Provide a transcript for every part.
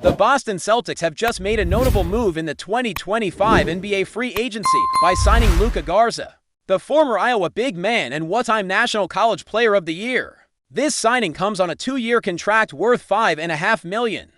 The Boston Celtics have just made a notable move in the 2025 NBA free agency by signing Luka Garza, the former Iowa big man and one-time National College Player of the Year. This signing comes on a 2-year contract worth $5.5 million,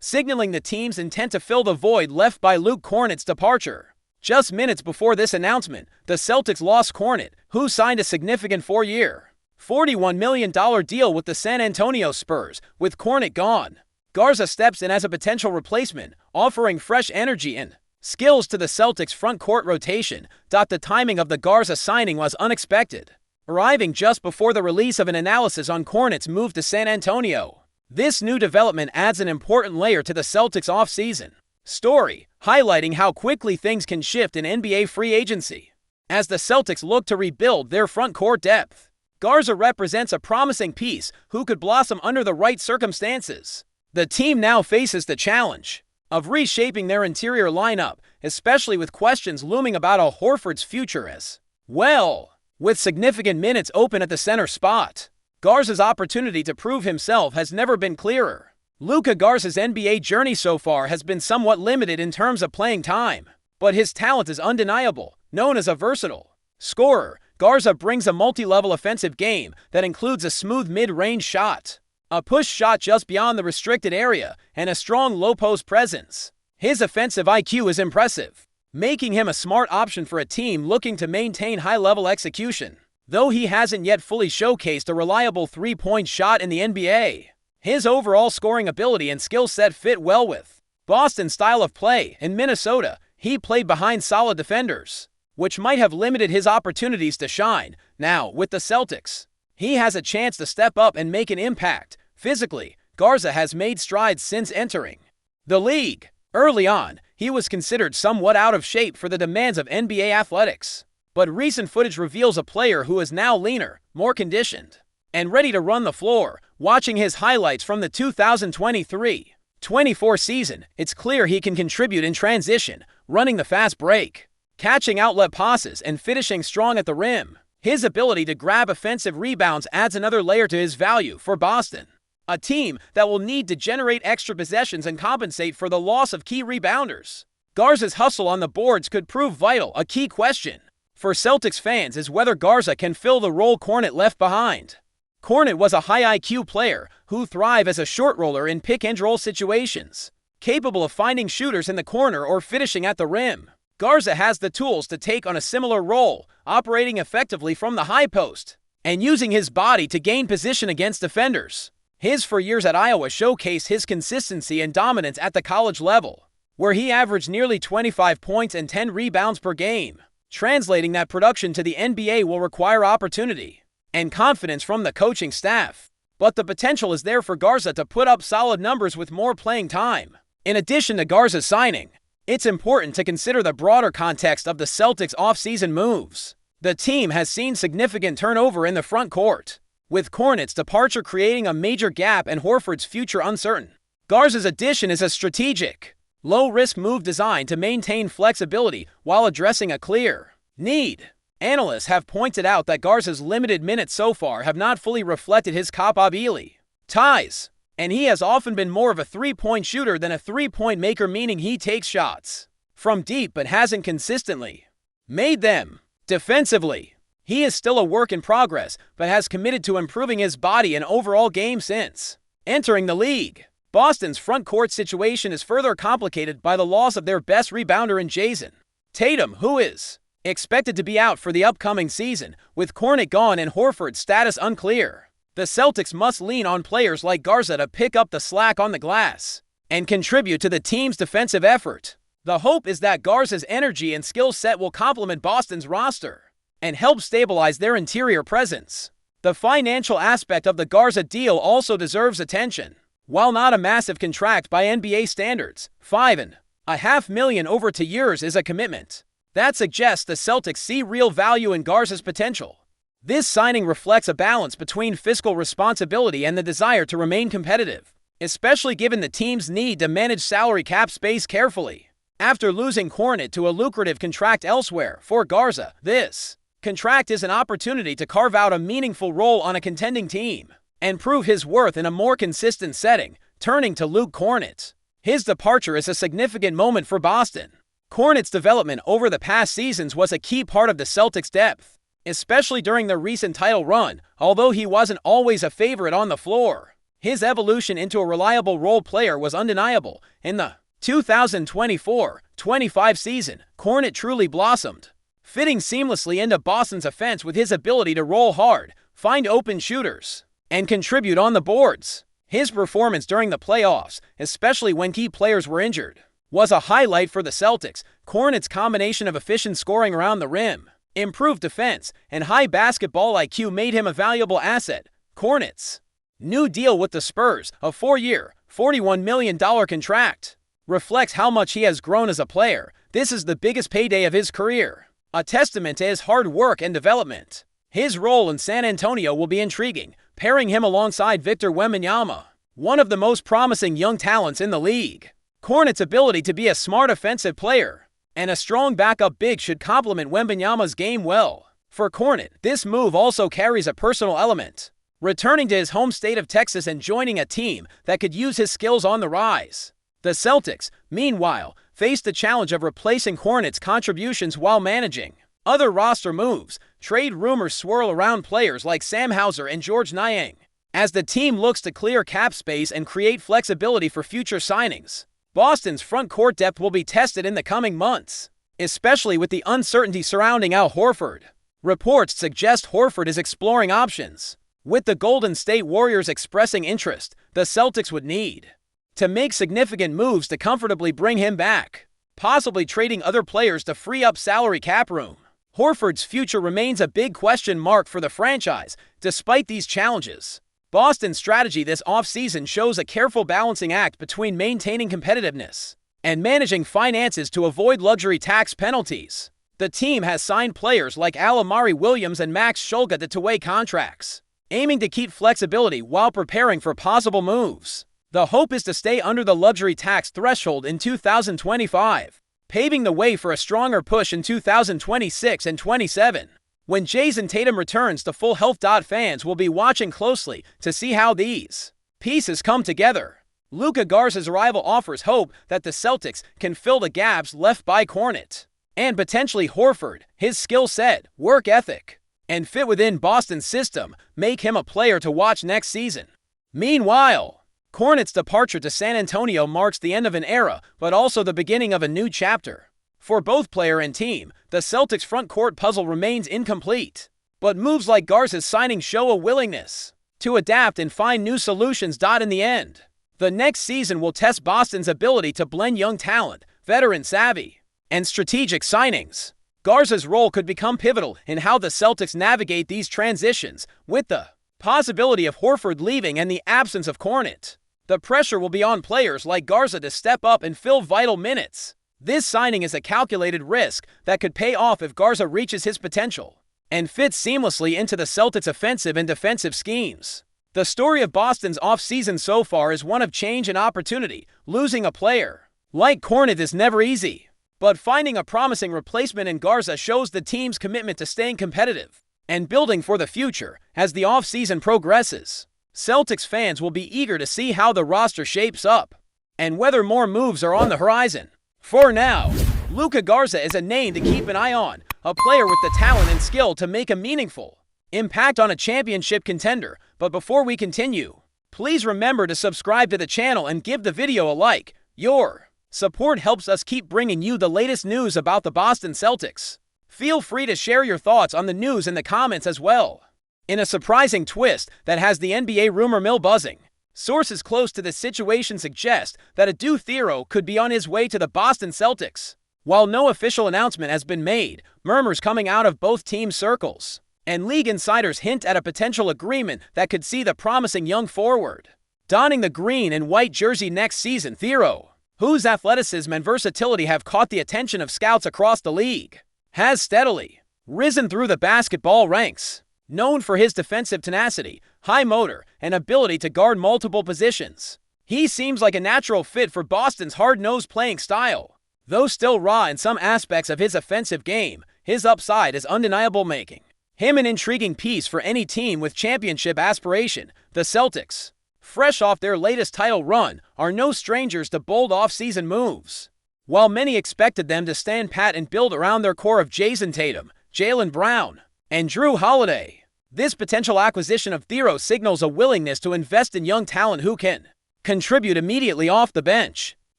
signaling the team's intent to fill the void left by Luke Kornet's departure. Just minutes before this announcement, the Celtics lost Kornet, who signed a significant 4-year, $41 million deal with the San Antonio Spurs. With Kornet gone, Garza steps in as a potential replacement, offering fresh energy and skills to the Celtics' front court rotation. The timing of the Garza signing was unexpected, arriving just before the release of an analysis on Kornet's move to San Antonio. This new development adds an important layer to the Celtics' offseason story, highlighting how quickly things can shift in NBA free agency. As the Celtics look to rebuild their front court depth, Garza represents a promising piece who could blossom under the right circumstances. The team now faces the challenge of reshaping their interior lineup, especially with questions looming about Al Horford's future as well. With significant minutes open at the center spot, Garza's opportunity to prove himself has never been clearer. Luka Garza's NBA journey so far has been somewhat limited in terms of playing time, but his talent is undeniable. Known as a versatile scorer, Garza brings a multi-level offensive game that includes a smooth mid-range shot, a push shot just beyond the restricted area, and a strong low-post presence. His offensive IQ is impressive, making him a smart option for a team looking to maintain high-level execution. Though he hasn't yet fully showcased a reliable three-point shot in the NBA, his overall scoring ability and skill set fit well with Boston's style of play. In Minnesota, he played behind solid defenders, which might have limited his opportunities to shine. Now, with the Celtics, he has a chance to step up and make an impact. Physically, Garza has made strides since entering the league. Early on, he was considered somewhat out of shape for the demands of NBA athletics, but recent footage reveals a player who is now leaner, more conditioned, and ready to run the floor. Watching his highlights from the 2023-24 season, it's clear he can contribute in transition, running the fast break, catching outlet passes, and finishing strong at the rim. His ability to grab offensive rebounds adds another layer to his value for Boston, a team that will need to generate extra possessions and compensate for the loss of key rebounders. Garza's hustle on the boards could prove vital. A key question for Celtics fans is whether Garza can fill the role Kornet left behind. Kornet was a high IQ player who thrived as a short roller in pick-and-roll situations, capable of finding shooters in the corner or finishing at the rim. Garza has the tools to take on a similar role, operating effectively from the high post and using his body to gain position against defenders. His 4 years at Iowa showcased his consistency and dominance at the college level, where he averaged nearly 25 points and 10 rebounds per game. Translating that production to the NBA will require opportunity and confidence from the coaching staff, but the potential is there for Garza to put up solid numbers with more playing time. In addition to Garza's signing, it's important to consider the broader context of the Celtics' offseason moves. The team has seen significant turnover in the front court, with Kornet's departure creating a major gap and Horford's future uncertain. Garza's addition is a strategic, low-risk move designed to maintain flexibility while addressing a clear need. Analysts have pointed out that Garza's limited minutes so far have not fully reflected his capabilities, and he has often been more of a three-point shooter than a three-point maker, meaning he takes shots from deep but hasn't consistently made them. Defensively, he is still a work in progress, but has committed to improving his body and overall game since entering the league. Boston's front court situation is further complicated by the loss of their best rebounder in Jason Tatum, who is expected to be out for the upcoming season. With Kornet gone and Horford's status unclear, the Celtics must lean on players like Garza to pick up the slack on the glass and contribute to the team's defensive effort. The hope is that Garza's energy and skill set will complement Boston's roster and help stabilize their interior presence. The financial aspect of the Garza deal also deserves attention. While not a massive contract by NBA standards, $5.5 million over 2 years is a commitment that suggests the Celtics see real value in Garza's potential. This signing reflects a balance between fiscal responsibility and the desire to remain competitive, especially given the team's need to manage salary cap space carefully. After losing Kornet to a lucrative contract elsewhere, for Garza, this contract is an opportunity to carve out a meaningful role on a contending team and prove his worth in a more consistent setting. Turning to Luke Kornet. His departure is a significant moment for Boston. Kornet's development over the past seasons was a key part of the Celtics' depth, especially during their recent title run, although he wasn't always a favorite on the floor. His evolution into a reliable role player was undeniable. In the 2024-25 season, Kornet truly blossomed, fitting seamlessly into Boston's offense with his ability to roll hard, find open shooters, and contribute on the boards. His performance during the playoffs, especially when key players were injured, was a highlight for the Celtics. Kornet's combination of efficient scoring around the rim, improved defense, and high basketball IQ made him a valuable asset. Kornet's new deal with the Spurs, a 4-year, $41 million contract, reflects how much he has grown as a player. This is the biggest payday of his career, a testament to his hard work and development. His role in San Antonio will be intriguing, pairing him alongside Victor Wembanyama, one of the most promising young talents in the league. Kornet's ability to be a smart offensive player and a strong backup big should complement Wembanyama's game well. For Kornet, this move also carries a personal element, returning to his home state of Texas and joining a team that could use his skills on the rise. The Celtics, meanwhile, face the challenge of replacing Kornet's contributions while managing other roster moves. Trade rumors swirl around players like Sam Hauser and George Niang, as the team looks to clear cap space and create flexibility for future signings. Boston's front court depth will be tested in the coming months, especially with the uncertainty surrounding Al Horford. Reports suggest Horford is exploring options, with the Golden State Warriors expressing interest. The Celtics would need to make significant moves to comfortably bring him back, possibly trading other players to free up salary cap room. Horford's future remains a big question mark for the franchise. Despite these challenges, Boston's strategy this offseason shows a careful balancing act between maintaining competitiveness and managing finances to avoid luxury tax penalties. The team has signed players like Amari Williams and Max Shulga to two-way contracts, aiming to keep flexibility while preparing for possible moves. The hope is to stay under the luxury tax threshold in 2025, paving the way for a stronger push in 2026 and 27. When Jason Tatum returns to full health, fans will be watching closely to see how these pieces come together. Luka Garza's arrival offers hope that the Celtics can fill the gaps left by Kornet and potentially Horford. His skill set, work ethic, and fit within Boston's system make him a player to watch next season. Meanwhile, Kornet's departure to San Antonio marks the end of an era, but also the beginning of a new chapter. For both player and team, the Celtics' front court puzzle remains incomplete. But moves like Garza's signing show a willingness to adapt and find new solutions. In the end, the next season will test Boston's ability to blend young talent, veteran savvy, and strategic signings. Garza's role could become pivotal in how the Celtics navigate these transitions, with the possibility of Horford leaving and the absence of Kornet. The pressure will be on players like Garza to step up and fill vital minutes. This signing is a calculated risk that could pay off if Garza reaches his potential and fits seamlessly into the Celtics' offensive and defensive schemes. The story of Boston's offseason so far is one of change and opportunity. Losing a player like Kornet is never easy, but finding a promising replacement in Garza shows the team's commitment to staying competitive and building for the future. As the offseason progresses, Celtics fans will be eager to see how the roster shapes up and whether more moves are on the horizon. For now, Luka Garza is a name to keep an eye on, a player with the talent and skill to make a meaningful impact on a championship contender. But before we continue, please remember to subscribe to the channel and give the video a like. Your support helps us keep bringing you the latest news about the Boston Celtics. Feel free to share your thoughts on the news in the comments as well. In a surprising twist that has the NBA rumor mill buzzing, sources close to the situation suggest that ADOU THIERO could be on his way to the Boston Celtics. While no official announcement has been made, murmurs coming out of both team circles and league insiders hint at a potential agreement that could see the promising young forward donning the green and white jersey next season. THIERO, whose athleticism and versatility have caught the attention of scouts across the league, has steadily risen through the basketball ranks. Known for his defensive tenacity, high motor, and ability to guard multiple positions, he seems like a natural fit for Boston's hard-nosed playing style. Though still raw in some aspects of his offensive game, his upside is undeniable, making him an intriguing piece for any team with championship aspiration. The Celtics fresh off their latest title run, are no strangers to bold off-season moves. While many expected them to stand pat and build around their core of Jason Tatum, Jaylen Brown, and Drew Holiday, this potential acquisition of Thiero signals a willingness to invest in young talent who can contribute immediately off the bench,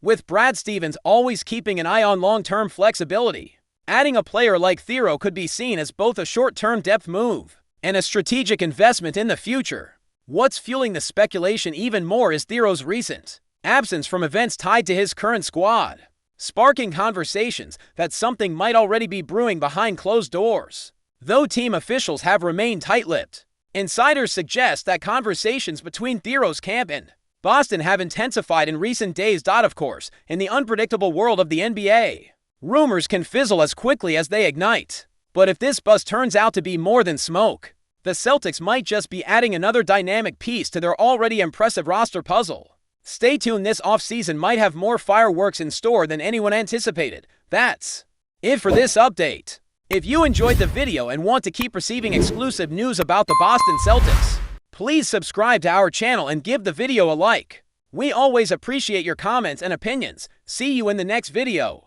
with Brad Stevens always keeping an eye on long-term flexibility. Adding a player like Thiero could be seen as both a short-term depth move and a strategic investment in the future. What's fueling the speculation even more is Thiero's recent absence from events tied to his current squad, sparking conversations that something might already be brewing behind closed doors. Though team officials have remained tight-lipped, insiders suggest that conversations between Thiero's camp and Boston have intensified in recent days. Of course, in the unpredictable world of the NBA, rumors can fizzle as quickly as they ignite. But if this buzz turns out to be more than smoke, the Celtics might just be adding another dynamic piece to their already impressive roster puzzle. Stay tuned, this offseason might have more fireworks in store than anyone anticipated. That's it for this update. If you enjoyed the video and want to keep receiving exclusive news about the Boston Celtics, please subscribe to our channel and give the video a like. We always appreciate your comments and opinions. See you in the next video.